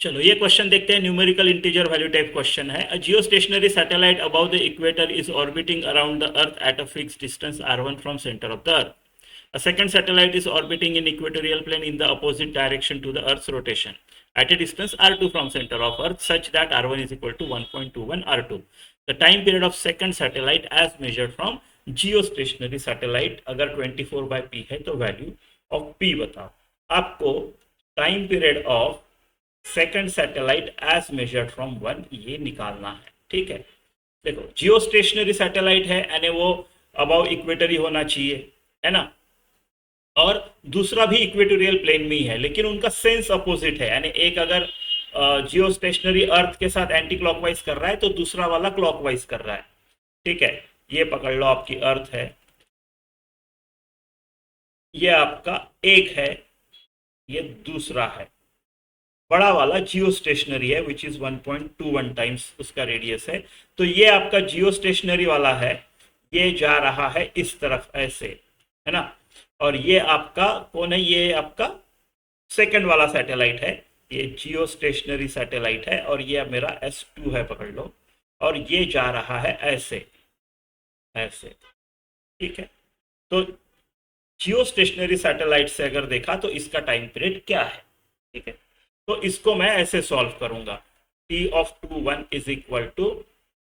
चलो ये क्वेश्चन देखते हैं। Numerical integer value type question है। A geostationary satellite about the equator is orbiting around the earth at a fixed distance r1 from centre of the earth. A second satellite is orbiting in equatorial plane in the opposite direction to the Earth's rotation at a distance r2 from center of Earth such that r1 is equal to 1.21 r2. The time period of second satellite as measured from geostationary satellite, अगर 24/p है तो value of p बताओ. आपको time period of second satellite as measured from 1 ये निकालना है. ठीक है, देखो जियो स्टेशनरी सैटेलाइट है यानी वो अबाउ इक्वेटर ही होना चाहिए, है ना, और दूसरा भी इक्वेटोरियल प्लेन में ही है, लेकिन उनका सेंस अपोजिट है. यानी एक अगर जियो स्टेशनरी अर्थ के साथ एंटी क्लॉकवाइज कर रहा है तो दूसरा वाला क्लॉकवाइज कर रहा है. ठीक है, ये पकड़ लो आपकी अर्थ है, ये आपका एक है, ये दूसरा है. बड़ा वाला जियो स्टेशनरी है विच इज 1.21 टाइम्स उसका रेडियस है. तो ये आपका जियो स्टेशनरी वाला है, ये जा रहा है इस तरफ ऐसे, है ना, और ये आपका कौन है, ये आपका सेकंड वाला सैटेलाइट है, ये जियो स्टेशनरी सैटेलाइट है, और ये मेरा S2 है पकड़ लो, और ये जा रहा है ऐसे ऐसे. ठीक है, तो जियो स्टेशनरी सैटेलाइट से अगर देखा तो इसका टाइम पीरियड क्या है. ठीक है, तो इसको मैं ऐसे सॉल्व करूंगा. T of 21 is equal to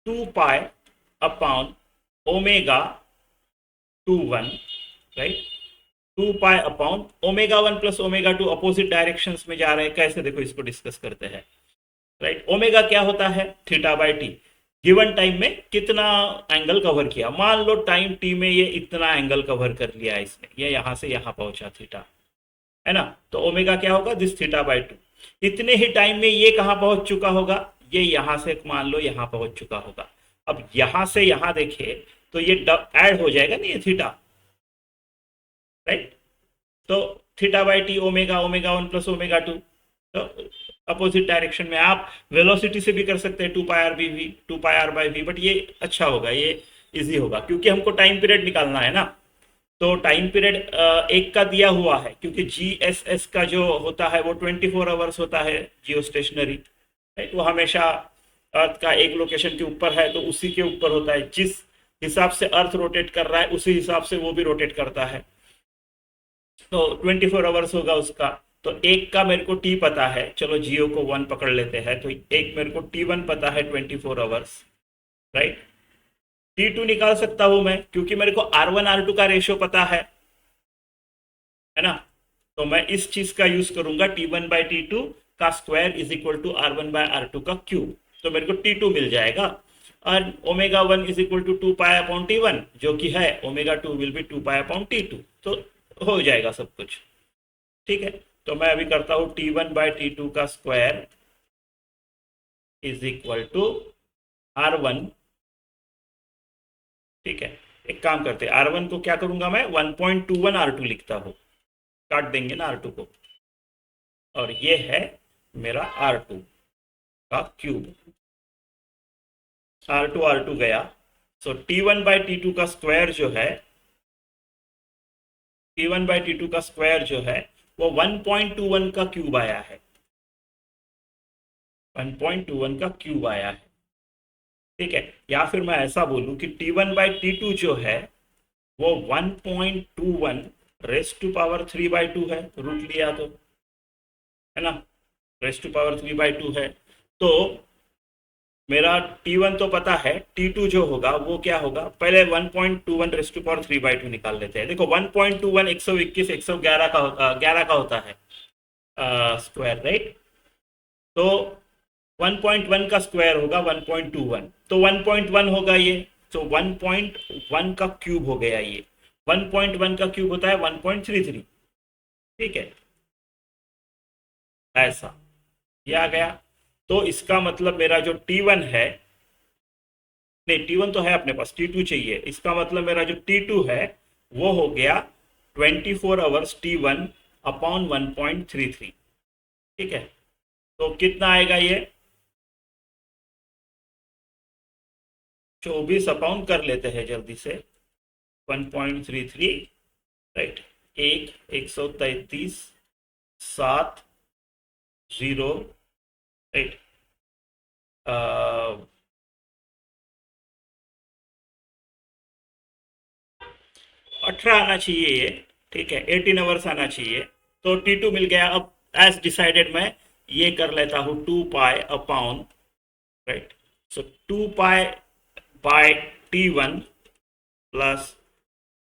2 pi upon omega 21, right. 2 pi upon omega 1 plus omega 2 opposite directions में जा रहे हैं. कैसे, देखो इसको डिस्कस करते हैं, राइट. ओमेगा क्या होता है, theta by T. Given time में कितना एंगल कवर किया, मान लो टाइम टी में ये इतना एंगल कवर कर लिया इसने, ये यहां से यहां पहुंचा थीटा, है ना, तो ओमेगा क्या होगा, दिस थीटा बाई 2. इतने ही टाइम में ये कहां पहुंच चुका होगा, ये यहां से मान लो यहां पहुंच चुका होगा. अब यहां से यहां देखिए तो ये ऐड हो जाएगा ना ये थीटा, राइट. तो theta by T omega, omega 1 plus omega 2. तो अपोजिट डायरेक्शन में आप वेलोसिटी से भी कर सकते हैं 2 pi R B V, 2 pi R by V, but ये अच्छा होगा, ये इजी होगा क्योंकि हमको टाइम पीरियड निकालना है ना. तो टाइम पीरियड एक का दिया हुआ है क्योंकि GSS का जो होता है वो 24 आवर्स होता है जियो स्टेशनरी, राइट. वो हमेशा अर्थ का एक लोकेशन के ऊपर है तो उसी के ऊपर होता है, जिस हिसाब से अर्थ रोटेट कर रहा है उसी हिसाब से वो भी रोटेट करता है. तो 24 आवर्स होगा उसका. तो एक का मेरे को टी पता है, चलो जियो को 1 पकड़ लेते हैं, तो एक मेरे को T1 पता है 24 आवर्स, राइट. T2 निकाल सकता हूं मैं क्योंकि मेरे को R1 R2 का रेशियो पता है ना. तो मैं इस चीज का यूज करूंगा, T1 बाई T2 का square is equal to R1 by R2 का क्यूब. तो मेरे को T2 मिल जाएगा. और omega 1 is equal to 2 pi upon T1 जो कि है, omega 2 will be 2 pi upon T2. तो हो जाएगा सब कुछ. ठीक है, तो मैं अभी करता हूं T1 बाई T2 का square is equal to R1. ठीक है, एक काम करते हैं, R1 को क्या करूंगा मैं 1.21 R2 लिखता हूं, काट देंगे ना R2 को, और ये है मेरा R2 का क्यूब. R2 गया. सो T1 बाई T2 का स्क्वायर जो है, T1 बाई T2 का स्क्वायर जो है वो 1.21 का क्यूब आया है, 1.21 का क्यूब आया है. ठीक है, या फिर मैं ऐसा बोलूं कि T1 बाई T2 जो है वो 1.21 रेस टू पावर 3/2 है, रूट लिया तो, है ना, रेस टू पावर 3/2 है. तो मेरा T1 तो पता है, T2 जो होगा वो क्या होगा, पहले 1.21 रेस टू पावर 3/2 निकाल लेते हैं. देखो 1.21 121 111 का 11 का होता है स्क्वायर, राइट. तो 1.1 का स्क्वायर होगा 1.21, तो 1.1 होगा ये. तो 1.1 का क्यूब हो गया ये. 1.1 का क्यूब होता है 1.33. ठीक है, ऐसा ये आ गया. तो इसका मतलब मेरा जो T1 है, नहीं T1 तो है अपने पास, T2 चाहिए. इसका मतलब मेरा जो T2 है वो हो गया 24 आवर्स T1 अपॉन 1.33. ठीक है, तो कितना आएगा ये 24 अपॉन कर लेते हैं जल्दी से, 1.33, राइट. 1 133 7 0 राइट। 18 आना चाहिए ये, ठीक है, 18 आवर्स आना चाहिए। तो T2 मिल गया। अब एज डिसाइडेड मैं ये कर लेता हूँ 2 pi upon, right, so 2 pi by T1 plus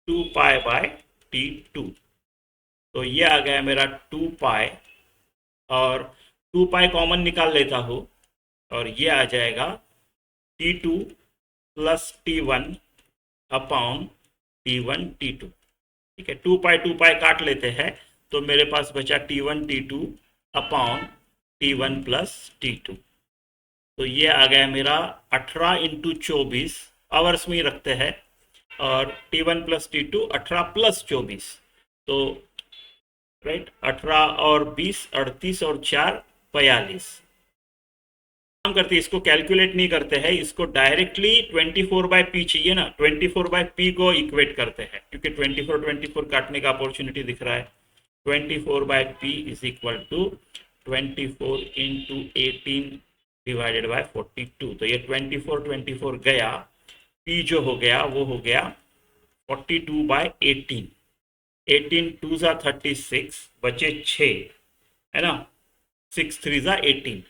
2 pi by T2। तो ये आ गया मेरा 2 पाई, और 2 पाई कॉमन निकाल लेता हूँ, और ये आ जाएगा T2 plus T1 upon T1 T2। ठीक है, 2 पाई काट लेते हैं, तो मेरे पास बचा T1 T2 upon T1 plus T2। तो ये आ गया मेरा 18 × 24, आवर्स में ही रखते हैं, और T1 प्लस T2 18 प्लस 24, तो राइट 18 और 20 38 और 4 42। काम करते हैं, इसको कैलकुलेट नहीं करते हैं, इसको डायरेक्टली 24/p चाहिए ना, 24/p को इक्वेट करते हैं, क्योंकि 24 काटने का अपॉर्चुनिटी दिख रहा है। 24/p is equal to 24 × 18 divided by 42। तो ये 24 गया, p जो हो गया वो हो गया 42/18। 18 2 ज़ा 36, बचे 6, है ना, 6 3 ज़ा 18,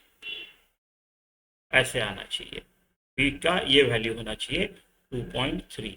ऐसे आना चाहिए। p का ये वैल्यू होना चाहिए 2.3।